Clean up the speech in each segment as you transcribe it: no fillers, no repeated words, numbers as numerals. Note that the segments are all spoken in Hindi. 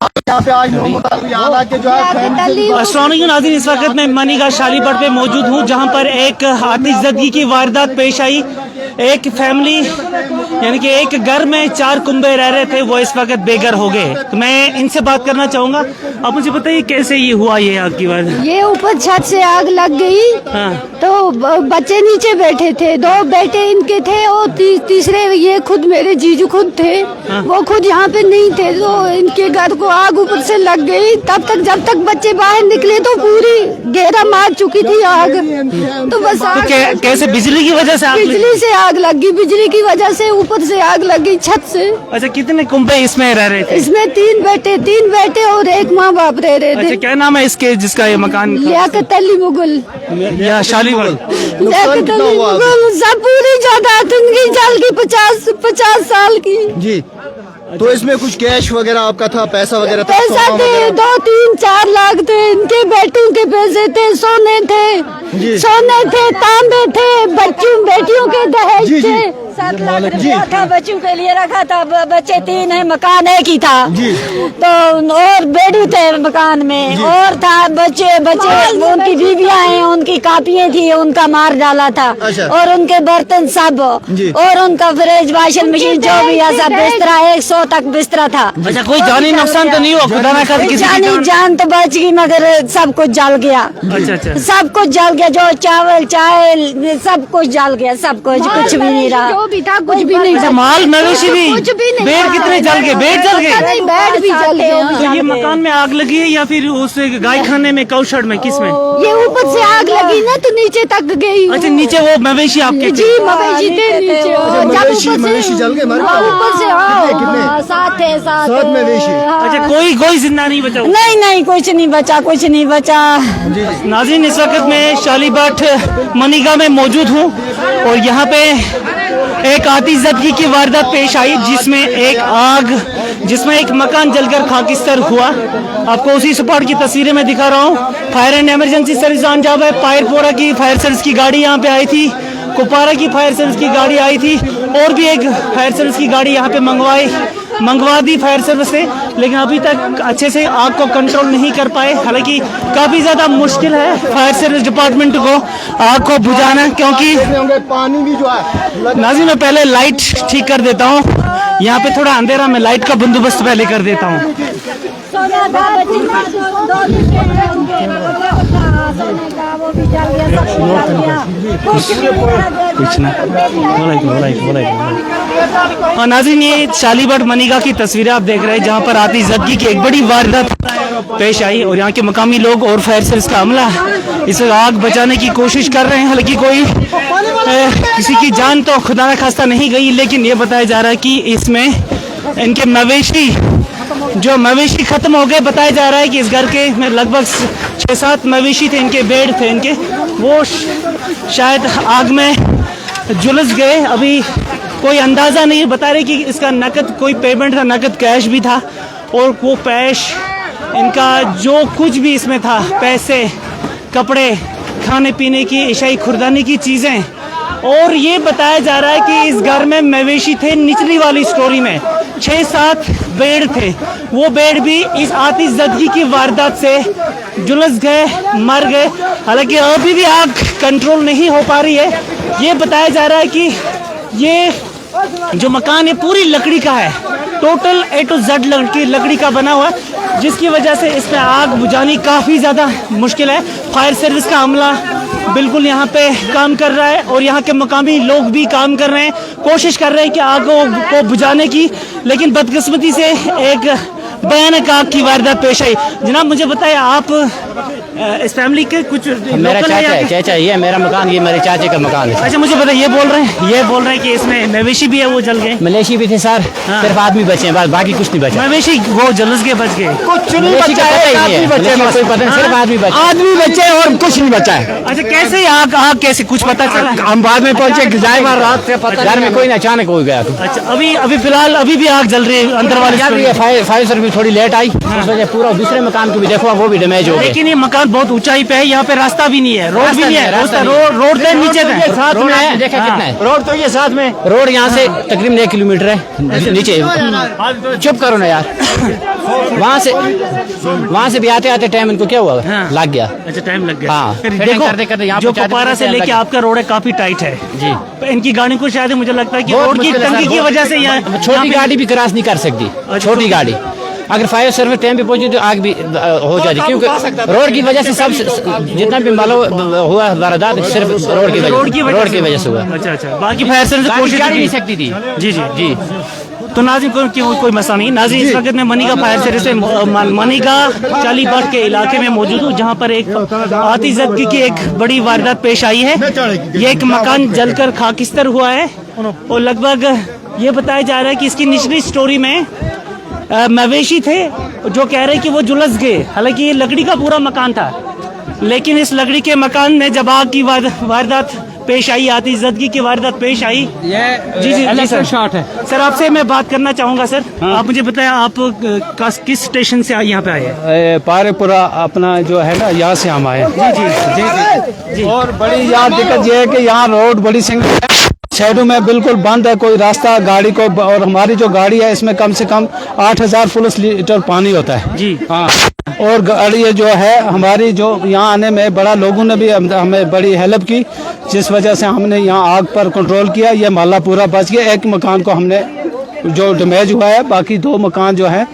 यहाँ पे आज नाज़रीन, इस वक्त मैं मनीगा शालीपट पे मौजूद हूँ, जहाँ पर एक आतिशज़दगी की वारदात पेश आई। एक फैमिली यानी कि एक घर में 4 कुंबे रह रहे थे, वो इस वक्त बेघर हो गए। तो मैं इनसे बात करना चाहूँगा। आप मुझे बताइए कैसे ये हुआ, ये आग की बात? ये ऊपर छत से आग लग गई। हाँ। तो बच्चे नीचे बैठे थे, 2 बेटे इनके थे और तीसरे ये खुद मेरे जीजू खुद थे। हाँ। वो खुद यहाँ पे नहीं थे, तो इनके घर को आग ऊपर से लग गई। तब तक जब तक बच्चे बाहर निकले तो पूरी घेरा मार चुकी थी आग। तो बस कैसे? बिजली की वजह से आग? बिजली से आग लगी, बिजली की वजह से ऊपर से आग लगी छत से। अच्छा, कितने कुंबे इसमें रह रहे थे? इसमें 3 बेटे और एक माँ बाप रह रहे थे। अच्छा, क्या नाम है इसके जिसका ये मकान? लियाकत अली मुगल या शालीपट? लियाकत अली मुगल। सब पूरी जायदाद उनकी जल की 50 साल की जी। तो इसमें कुछ कैश वगैरह आपका था, पैसा वगैरह था? पैसा थे 2, 3, 4 लाख थे। इनके बेटों के पैसे थे, सोने थे, तांबे थे, बेटियों के दहेज थे। 7 लाख रुपया था, बच्चों के लिए रखा था। बच्चे 3 है, मकान एक ही था। तो और बेडू थे मकान में, और था बच्चे उनकी बीबियां हैं, उनकी कापियां थी, उनका मार डाला था। और उनके बर्तन सब, और उनका फ्रिज, वॉशिंग मशीन, जो भी है सब, बिस्तरा 100 तक बिस्तरा था। अच्छा, कोई जानी नुकसान तो नहीं हुआ? खुदा ना करे किसी जान तो बच गई, मगर सब कुछ जल गया। अच्छा। सब कुछ जल गया, जो चावल चाय सब कुछ जल गया, सब कुछ, कुछ भी नहीं रहा। जो भी था कुछ भी नहीं। अच्छा, माल मवेशी भी? कुछ भी नहीं। बेड कितने जल गए? बेड जल गए? बेड भी जल गए। तो ये मकान में आग लगी है या फिर उस गाय खाने में, काउशेड में, किस में? ये ऊपर से आग लगी ना, तो नीचे तक गई। अच्छा, नीचे वो मवेशी आपके? जी, मवेशी थे नीचे। मवेशी जल गए? ऊपर से 7 मवेशी। अच्छा, कोई जिंदा नहीं बचा? नहीं, कुछ नहीं बचा। नाज़रीन, इस वक्त मैं शालीपट मनीगा में मौजूद हूँ और यहाँ पे एक आतिशज़दगी की वारदात पेश आई, जिसमें एक मकान जलकर खाकिस्तर हुआ। आपको उसी स्पॉट की तस्वीरें मैं दिखा रहा हूँ। फायर एंड इमरजेंसी सर्विस अंजाम है। पायरपोरा की फायर सर्विस की गाड़ी यहाँ पे आई थी, कुपवारा की फायर सर्विस की गाड़ी आई थी, और भी एक फायर सर्विस की गाड़ी यहाँ पे मंगवा दी फायर सर्विस से, लेकिन अभी तक अच्छे से आग को कंट्रोल नहीं कर पाए। हालांकि काफ़ी ज़्यादा मुश्किल है फायर सर्विस डिपार्टमेंट को आग को बुझाना, क्योंकि पानी भी जो है। नाज़रीन, मैं पहले लाइट ठीक कर देता हूँ। यहाँ पे थोड़ा अंधेरा, मैं लाइट का बंदोबस्त पहले कर देता हूँ। नाज़रीन, ये शालीपट मनीगा की तस्वीरें आप देख रहे हैं, जहाँ पर आतिशज़दगी की एक बड़ी वारदात पेश आई और यहाँ के मकामी लोग और फायर सर्विस का अमला इस आग बचाने की कोशिश कर रहे हैं। हालांकि किसी की जान तो खुदा न खास्ता नहीं गई, लेकिन ये बताया जा रहा है कि इसमें इनके मवेशी खत्म हो गए। बताया जा रहा है कि इस घर के में लगभग 6-7 मवेशी थे, इनके बेड थे, वो शायद आग में झुलस गए। अभी कोई अंदाज़ा नहीं बता रहे कि इसका नकद कोई पेमेंट था, नकद कैश भी था, और वो कैश इनका जो कुछ भी इसमें था, पैसे, कपड़े, खाने पीने की, इशाई खुर्दानी की चीज़ें। और ये बताया जा रहा है कि इस घर में मवेशी थे, निचली वाली स्टोरी में 6-7 बेड थे, वो बेड भी इस आतिशज़दगी की वारदात से झुलस गए, मर गए। हालांकि अभी भी आग कंट्रोल नहीं हो पा रही है। ये बताया जा रहा है कि ये जो मकान है पूरी लकड़ी का है, टोटल A to Z लकड़ी का बना हुआ है, जिसकी वजह से इसमें आग बुझानी काफ़ी ज़्यादा मुश्किल है। फायर सर्विस का अमला बिल्कुल यहाँ पे काम कर रहा है और यहाँ के मकामी लोग भी काम कर रहे हैं, कोशिश कर रहे हैं कि आग को बुझाने की, लेकिन बदकिस्मती से एक भयानक आग की वारदात पेश आई। जनाब, मुझे बताइए, आप इस फैमिली के कुछ? मेरा चाचा, ये मेरा मकान, ये मेरे चाचे का मकान है। अच्छा, मुझे बताइए, ये बोल रहे हैं कि इसमें मवेशी भी है, वो जल गए? मवेशी भी थे सर। हाँ। सिर्फ आदमी बचे हैं, बाकी कुछ नहीं बचा। मवेशी वो जलस के बच गए? कुछ नहीं बचा है, सिर्फ आदमी बचे और कुछ नहीं बचा है। अच्छा, कैसे आग कैसे, कुछ पता चला? हम बाद में पहुंचे, रात से पता घर में कोई अचानक हो गया। अच्छा, अभी फिलहाल अभी भी आग जल रही है अंदर वाली? फायर सर्विस थोड़ी लेट आई, उस वजह पूरा दूसरे मकान को भी देखो, वो भी डैमेज हो गया। लेकिन नहीं, मकान बहुत ऊंचाई पे है, यहाँ पे रास्ता भी नहीं है, रोड भी नहीं है, रोड से नीचे है, साथ में है, देखा कितना है रोड तो ये साथ में, रोड यहाँ से तकरीबन 1 किलोमीटर है नीचे। चुप करो ना यार। वहाँ से भी आते आते टाइम इनको क्या हुआ, लग गया। अच्छा, टाइम लग गया। हाँ, फिर देखो जो कुपवारा से लेके आपका रोड है काफी टाइट है जी। इनकी गाड़ी को शायद मुझे लगता है कि रोड की तंगी की वजह से यहाँ छोटी गाड़ी भी क्रॉस नहीं कर सकती, छोटी गाड़ी। अगर फायर सर्विस टाइम पे पहुंची तो आग भी हो जाती, क्योंकि रोड की वजह से सब जितना भी मालूम हुआ वारदात सिर्फ रोड की वजह से हुआ। अच्छा, बाकी फायर सर्विस कोशिश नहीं सकती थी। जी। तो नाज़रीन कोई मसला नहीं। नाज़रीन, इस वक्त मैं मनिका फायर सर्विस से मनिका चालीबाट के इलाके में मौजूद हूँ, जहाँ पर एक आतिशबाजी की एक बड़ी वारदात पेश आई है। ये एक मकान जलकर खाकिस्तर हुआ है और लगभग ये बताया जा रहा है कि इसकी निचली स्टोरी में मवेशी थे जो कह रहे कि वो झुलस गए। हालांकि ये लकड़ी का पूरा मकान था, लेकिन इस लकड़ी के मकान में जब आग की वारदात पेश आई, आतिशबाजी की वारदात पेश आई। जी सर, शॉट है सर। आपसे मैं बात करना चाहूंगा सर। आप मुझे बताएं, आप किस स्टेशन से यहाँ पे आए हैं? पारेपुरा अपना जो है ना, यहाँ से हम आए। जी। और बड़ी यहाँ दिक्कत ये है कि यहाँ रोड बड़ी सिंगल शहरों में बिल्कुल बंद है, कोई रास्ता गाड़ी को। और हमारी जो गाड़ी है इसमें कम से कम 8000 फुल लीटर पानी होता है जी। हाँ, और गाड़ी जो है हमारी जो यहाँ आने में बड़ा लोगों ने भी हमें बड़ी हेल्प की, जिस वजह से हमने यहाँ आग पर कंट्रोल किया। ये मोहल्ला पूरा बच गया। एक मकान को हमने जो डैमेज हुआ है, बाकी 2 मकान जो है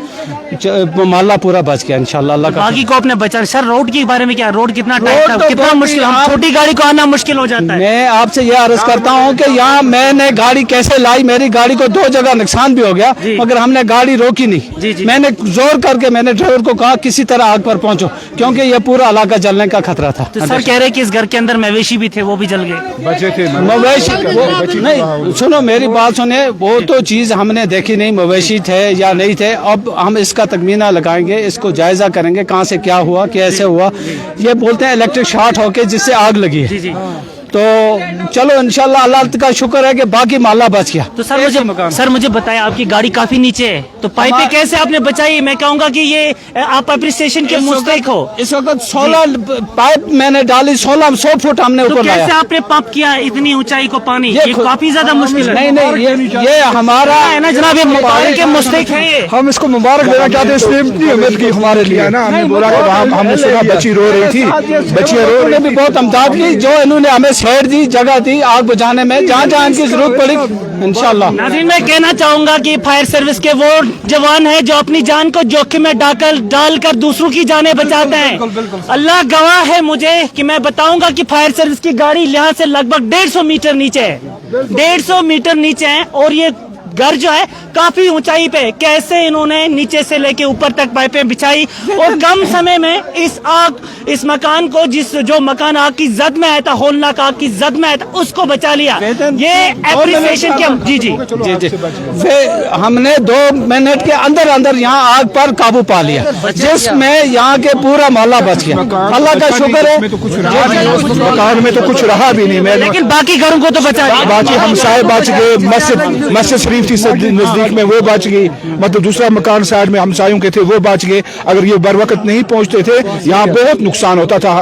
मोहल्ला पूरा बच गया इंशाल्लाह। अल्लाह का बाकी को अपने बचा। सर, रोड के बारे में क्या? रोड कितना टाइट था, कितना मुश्किल, छोटी गाड़ी को आना मुश्किल हो जाता है। मैं आपसे ये अर्ज करता हूँ कि यहाँ मैंने गाड़ी कैसे लाई, मेरी गाड़ी को 2 जगह नुकसान भी हो गया, मगर हमने गाड़ी रोकी नहीं। जी। मैंने जोर करके मैंने ड्राइवर को कहा किसी तरह आग पर पहुंचो, क्योंकि ये पूरा इलाका जलने का खतरा था। तो सर कह रहे कि इस घर के अंदर मवेशी भी थे, वो भी जल गए। बचे थे मवेशी नहीं, सुनो मेरी बात सुने, वो तो चीज हमने देखी नहीं, मवेशी थे या नहीं थे। अब हम इसका तखमीना लगाएंगे, इसको जायजा करेंगे कहाँ से क्या हुआ, कैसे हुआ। ये बोलते हैं इलेक्ट्रिक शॉर्ट होके जिससे आग लगी है। जी। तो चलो इंशाल्लाह अल्लाह का शुक्र है कि बाकी माला बच गया। तो सर मुझे बताएं, आपकी गाड़ी काफी नीचे है, तो पाइपें कैसे आपने बचाई? मैं कहूँगा कि ये आप अप्रिसिएशन के मुस्तहिक हो। इस वक्त 16 पाइप मैंने डाली, 100 फुट हमने तो ऊपर लाया। कैसे आपने पंप किया इतनी ऊंचाई को पानी? ये काफी ज्यादा मुश्किल है। नहीं, ये हमारा है ना जनाब, ये मुबारक के मुस्तहिक है। ये हम इसको मुबारक देना चाहते हैं, इसने इतनी हिम्मत की हमारे लिए ना। हमने बोला कि हमने सुना बच्ची रो रही थी, बच्चियां रो रही भी बहुत अमदाद की, जो इन्होंने हमें शहर दी, जगह दी आग बुझाने में, जहाँ जहाँ इनकी जरूरत पड़ी इंशाल्लाह। नाज़रीन, मैं कहना चाहूंगा कि फायर सर्विस के वो जवान हैं जो अपनी जान को जोखिम में डालकर दूसरों की जानें बचाते हैं। अल्लाह गवाह है मुझे कि मैं बताऊंगा कि फायर सर्विस की गाड़ी यहाँ से लगभग 150 मीटर नीचे है, 150 मीटर नीचे है। और ये घर जो है काफी ऊंचाई पे, कैसे इन्होंने नीचे से लेके ऊपर तक पाइपें बिछाई और कम समय में इस मकान को, जो मकान आग की जद में आया था, होलनाक आग की जद में आया था, उसको बचा लिया। ये एप्रिसिएशन के जी। हमने 2 मिनट के अंदर यहाँ आग पर काबू पा लिया, जिसमें यहाँ के पूरा मोहल्ला बच गया। अल्लाह का शुक्र है। मकान में तो कुछ रहा भी नहीं, लेकिन बाकी घरों को तो बचा लिया। बाकी हमसाए बच गए, मस्जिद शरीफ थी नजदीक में, वो बच गई। मतलब दूसरा मकान साइड में हमसायों के थे, वो बच गए। अगर ये बर वक्त नहीं पहुंचते थे, यहाँ बहुत नुकसान होता था,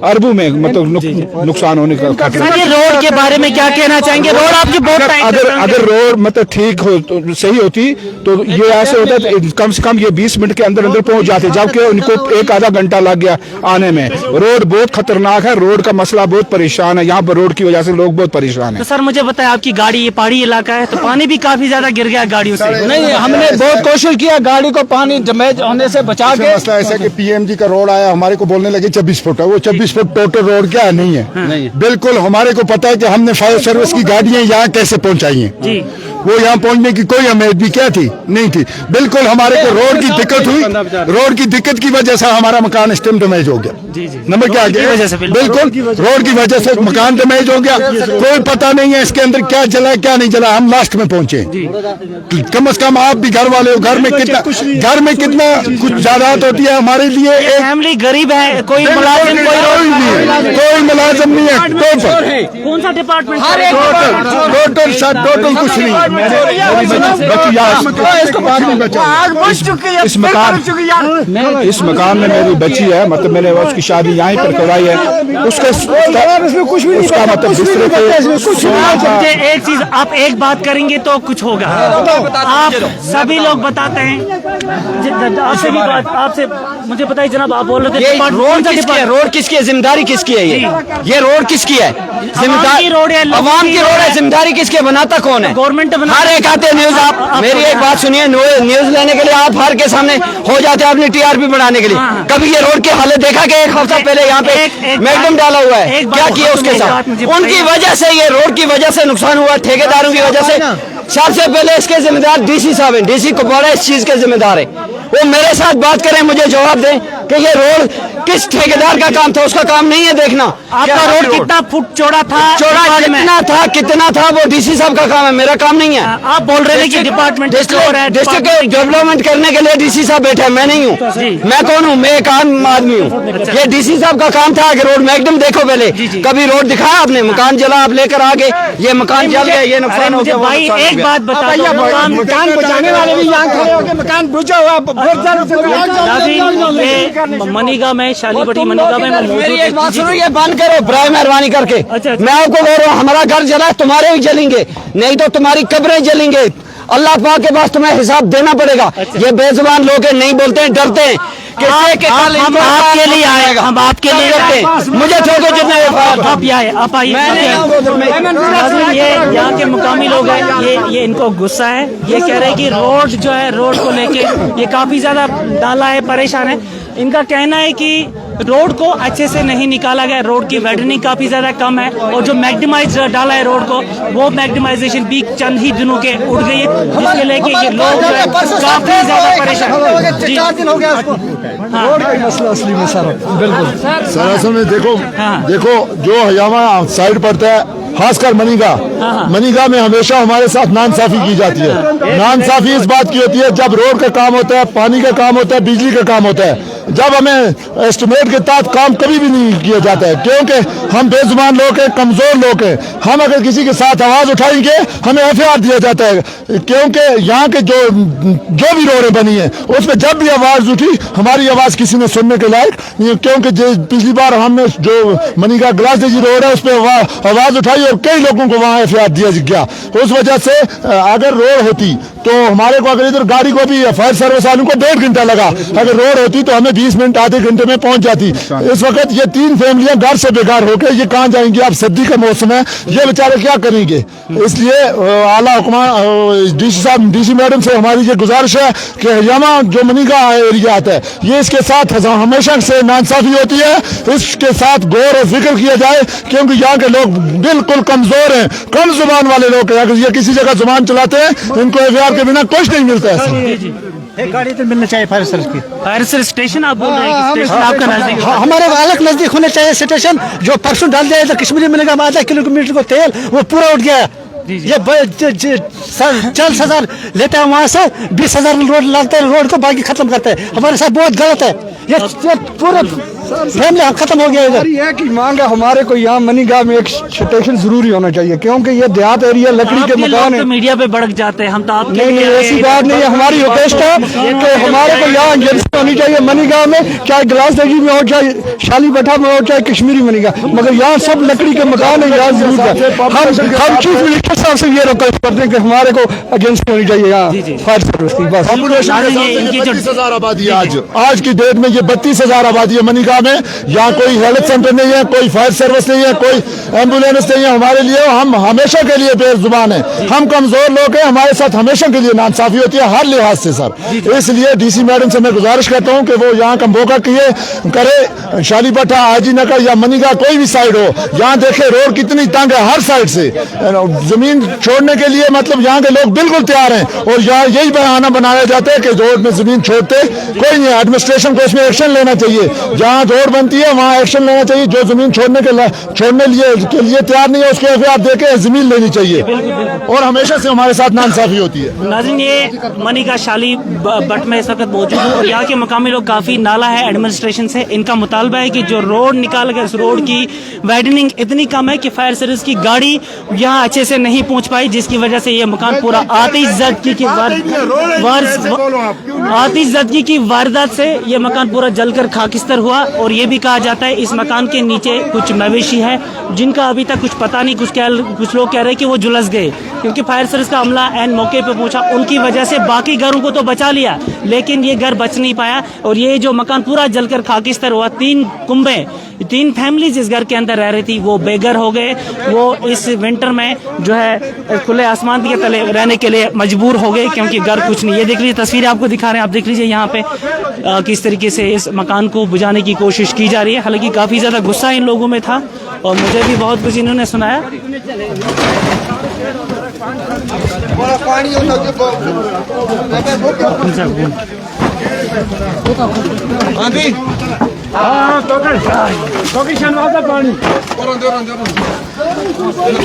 अरबों में मतलब नुकसान होने का खतरा। सर, ये रोड के बारे में क्या कहना चाहेंगे? रोड आपकी बहुत अगर रोड मतलब ठीक हो, तो सही होती, तो ये ऐसे होता है कम से कम ये 20 मिनट के अंदर पहुंच जाते, जबकि उनको 1-आधा घंटा लग गया आने में। रोड बहुत खतरनाक है, रोड का मसला बहुत परेशान है, यहाँ पर रोड की वजह से लोग बहुत परेशान है। तो सर मुझे बताया, आपकी गाड़ी ये पहाड़ी इलाका है, तो पानी भी काफी ज्यादा गिर गया गाड़ियों से? नहीं, हमने बहुत कोशिश किया गाड़ी को पानी डैमेज होने से बचा के। मसला ऐसा कि पीएमजी का रोड आया, हमारे को बोलने लगे 24 फुट है, वो 24 फुट टोटल रोड क्या है? नहीं है। बिल्कुल हमारे को पता है कि हमने फायर सर्विस की गाड़ियां यहाँ कैसे पहुंचाई हैं। वो यहाँ पहुंचने की कोई उम्मीद भी क्या थी? नहीं थी। बिल्कुल हमारे को रोड की दिक्कत हुई, रोड की दिक्कत की वजह से हमारा मकान स्टेम डैमेज हो गया। नंबर क्या गया? बिल्कुल रोड की वजह से मकान डैमेज हो गया। कोई पता नहीं है इसके अंदर क्या जला क्या नहीं जला, हम लास्ट में पहुंचे। कम से कम आप भी घर वाले हो, घर में कितना कुछ जायदाद होती है हमारे लिए। एक फैमिली गरीब है, कोई मुलाजिम कोई मुलाजिम नहीं है। कौन सा डिपार्टमेंट? टोटल कुछ नहीं। इस मकान में मेरी बच्ची है, मतलब मैंने उसकी शादी यहीं पर करवाई है। उसका मतलब दूसरे मुझे एक चीज, आप एक बात करेंगे तो कुछ होगा। आप सभी लोग बताते हैं, आपसे भी बात, आपसे मुझे पता है जनाब, आप बोल रहे थे रोड किसकी है, जिम्मेदारी किसकी है? ये रोड किसकी है? जिम्मेदारी रोड है, अवाम की रोड है, जिम्मेदारी किसकी है? बनाता कौन है? गवर्नमेंट हर एक आते न्यूज। आप मेरी एक बात सुनिए, न्यूज लेने के लिए आप हर के सामने हो जाते हैं अपनी टीआरपी बढ़ाने के लिए। कभी ये रोड की हालत देखा कि एक हफ्ता पहले यहाँ पे मैगडम डाला हुआ है, क्या किया उसके साथ? उनकी वजह से, ये रोड की वजह से नुकसान हुआ, ठेकेदारों की वजह से। सबसे पहले इसके जिम्मेदार डीसी साहब हैं, डीसी कुपवाड़ा इस चीज के जिम्मेदार है। वो मेरे साथ बात करें, मुझे जवाब दें कि ये रोड किस ठेकेदार का काम था? उसका काम नहीं है देखना आपका रोड कितना फुट चौड़ा था, कितना था वो डीसी साहब का काम है, मेरा काम नहीं है। आप बोल रहे हैं कि डिपार्टमेंट डिस्ट्रिक्ट डेवलपमेंट करने के लिए डीसी साहब बैठे हैं, मैं नहीं हूँ। मैं कौन हूँ? मैं एक आम आदमी हूँ। ये डीसी साहब का काम था कि रोड मैगडम देखो पहले। कभी रोड दिखाया आपने? मकान जला, आप लेकर आ गए, ये मकान जल गया, ये नुकसान हो गया। भाई एक बात बता, मकान बुझाने वाले भी यहाँ खड़े होकर मकान बुझा हुआ मनीगा में, शालीपट्टी मनीगा में मेरी एक बात सुनो, ये बंद करो बराए मेहरबानी करके। मैं आपको कह रहा हूँ, हमारा घर जला, तुम्हारे भी जलेंगे, नहीं तो तुम्हारी कब्रें जलेंगे। अल्लाह पाक के पास तुम्हें हिसाब देना पड़ेगा। ये बेजुबान लोग हैं, नहीं बोलते हैं, डरते हैं। हम आपके लिए आए, हम आपके लिए डरते हैं। मुझे छोड़ो, जितने आप आइए, आप आइए। ये यहाँ के मुकामी लोग हैं, ये इनको गुस्सा है। ये कह रहे हैं कि रोड जो है, रोड को लेके ये काफी ज्यादा डाला है, परेशान है। इनका कहना है कि रोड को अच्छे से नहीं निकाला गया, रोड की वाइडनिंग काफी ज्यादा कम है, और जो मैक्सिमाइज डाला है रोड को, वो मैक्सिमाइजेशन भी चंद ही दिनों के उठ गई है, जिसके लेके ये लोग जो है काफी ज्यादा परेशान हैं। 4 दिन हो गया उसको। रोड का मसला असली में सर, बिल्कुल सर असल में देखो जो यहाँ साइड पड़ता है, खासकर मनीगा में हमेशा हमारे साथ नाइंसाफी की जाती है। नाइंसाफी इस बात की होती है जब रोड का काम होता है, पानी का काम होता है, बिजली का काम होता है, जब हमें एस्टिमेट के तहत काम कभी भी नहीं किया जाता है, क्योंकि हम बेजुबान लोग हैं, कमजोर लोग हैं। हम अगर किसी के साथ आवाज उठाएंगे, हमें FIR दिया जाता है, क्योंकि यहाँ के जो भी रोडें बनी है उसमें जब भी आवाज उठी, हमारी आवाज किसी ने सुनने के लायक नहीं। क्योंकि पिछली बार हमने जो मनीगा ग्लास डेजी रोड है उस पर आवाज उठाई और कई लोगों को वहाँ FIR दिया गया। उस वजह से अगर रोड होती तो हमारे को, अगर इधर गाड़ी को भी फायर सर्विस वालों को 1.5 घंटा लगा, अगर रोड होती तो हमें 20 मिनट आधे घंटे में पहुंच जाती। इस वक्त ये 3 फैमिलियां घर से बेकार होकर ये कहाँ जाएंगी? अब सर्दी का मौसम है, ये बेचारे क्या करेंगे? इसलिए आला हुक्मान डीसी मैडम से हमारी ये गुजारिश है कि यहाँ जो मनीगा एरिया आता है, ये इसके साथ हमेशा से नाइंसाफी होती है, इसके साथ गौर और फिक्र किया जाए, क्योंकि यहाँ के लोग बिल्कुल कमजोर हैं, कम जुबान वाले लोग हैं। अगर ये किसी जगह जुबान चलाते हैं, इनको FIR के बिना कुछ नहीं मिलता है। एक गाड़ी तो मिलना चाहिए फायर सर्विस की। फायर सर्विस स्टेशन आप बोल रहे हैं कि स्टेशन आपका नजदीक? हमारे अलग नजदीक होने चाहिए स्टेशन। जो परसों डाल दिया था कश्मीरी मिलेगा आधा किलोमीटर को तेल, वो पूरा उठ गया। ये 40,000 लेते हैं वहाँ से, 20,000 रोड लाते हैं, रोड को बाकी खत्म करते हैं। हमारे साथ बहुत गलत है, ये पूरा फैमिली खत्म हो गया। इधर ये की मांग है हमारे को, यहाँ मनीगा में एक स्टेशन जरूरी होना चाहिए, क्योंकि ये देहात एरिया, लकड़ी के मकान है। मीडिया पे भड़क जाते हैं, हम तो आपके नहीं, ऐसी बात नहीं है। हमारी रिक्वेस्ट है कि हमारे को यहाँ एजेंसी होनी चाहिए मनीगा में, चाहे ग्लास डेजी में हो, चाहे शालीपट्टा में हो, चाहे कश्मीरी मनीगा, मगर यहाँ सब लकड़ी के मकान है, यहाँ जरूर है। हम चीफ मिनिस्टर साहब से ये रिक्वेस्ट करते हैं कि हमारे को एजेंसी होनी चाहिए यहाँ फायर सर्विस की। बस 32,000 आबादी है आज की डेट में, ये 32,000 आबादी है मनीगा में। यहाँ कोई हेल्थ सेंटर नहीं है, कोई फायर सर्विस नहीं है, कोई एम्बुलेंस नहीं है। हमारे लिए हम हमेशा के लिए बेजुबान है, हम कमजोर लोग हैं, हमारे साथ हमेशा के लिए नाइंसाफी होती है हर लिहाज से सर। इसलिए डीसी मैडम से मैं गुजारिश करता हूँ कि वो यहाँ का मौका करे, शालीपट्टा, हाजी नगर या मनीगा कोई भी साइड हो, यहाँ देखे रोड कितनी तंग है हर साइड से। जमीन छोड़ने के लिए मतलब यहाँ के लोग बिल्कुल तैयार हैं, और यहाँ यही बहाना बनाया जाता है कि रोड में जमीन छोड़ते कोई नहीं। एडमिनिस्ट्रेशन को इसमें एक्शन लेना चाहिए। जहाँ रोड बनती है वहाँ एक्शन लेना चाहिए। जो जमीन छोड़ने के लिए तैयार नहीं है उसके FIR देके जमीन लेनी चाहिए। और हमेशा से हमारे साथ नाइंसाफी होती है। नाज़रीन, ये मनिका शाली बट में इस वक्त मौजूद हूँ और यहाँ के मकामी लोग काफ़ी नाला है एडमिनिस्ट्रेशन से। इनका मुतालबा है कि जो रोड निकाल कर, इस रोड की वाइडनिंग इतनी कम है कि फायर सर्विस की गाड़ी यहाँ अच्छे से नहीं पहुँच पाई, जिसकी वजह से ये मकान पूरा आतिशज़दगी की वारदात से ये मकान पूरा जलकर खाकिस्तर हुआ। और ये भी कहा जाता है इस मकान के नीचे कुछ मवेशी है जिनका अभी तक कुछ पता नहीं। कुछ लोग कह रहे हैं कि वो झुलस गए, क्योंकि फायर सर्विस का अमला एन मौके पे पहुंचा, उनकी वजह से बाकी घरों को तो बचा लिया, लेकिन ये घर बच नहीं पाया। और ये जो मकान पूरा जलकर खाकिस्तर हुआ, 3 फैमिलीज इस घर के अंदर रह रही थी, वो बेघर हो गए। वो इस विंटर में जो है खुले आसमान के तले रहने के लिए मजबूर हो गए, क्योंकि घर कुछ नहीं। ये देख लीजिए, तस्वीरें आपको दिखा रहे हैं, आप देख लीजिए यहाँ पे किस तरीके से इस मकान को बुझाने की कोशिश की जा रही है। हालांकि काफ़ी ज़्यादा गुस्सा इन लोगों में था और मुझे भी बहुत कुछ इन्होंने सुनाया।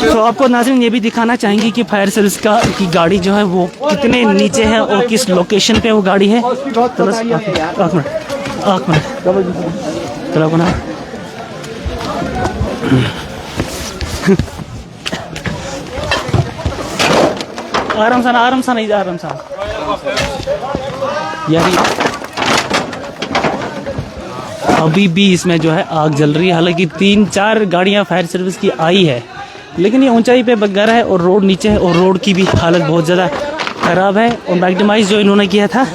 तो आपको नाज़रीन ये भी दिखाना चाहेंगे कि फायर सर्विस की गाड़ी जो है वो कितने नीचे है और किस लोकेशन पे वो गाड़ी है। आराम सा यार, अभी भी इसमें जो है आग जल रही है। हालांकि 3-4 गाड़ियां फायर सर्विस की आई है, लेकिन ये ऊंचाई पे घर है और रोड नीचे है और रोड की भी हालत बहुत ज़्यादा ख़राब है। और मैग्नेमाइज जो इन्होंने किया था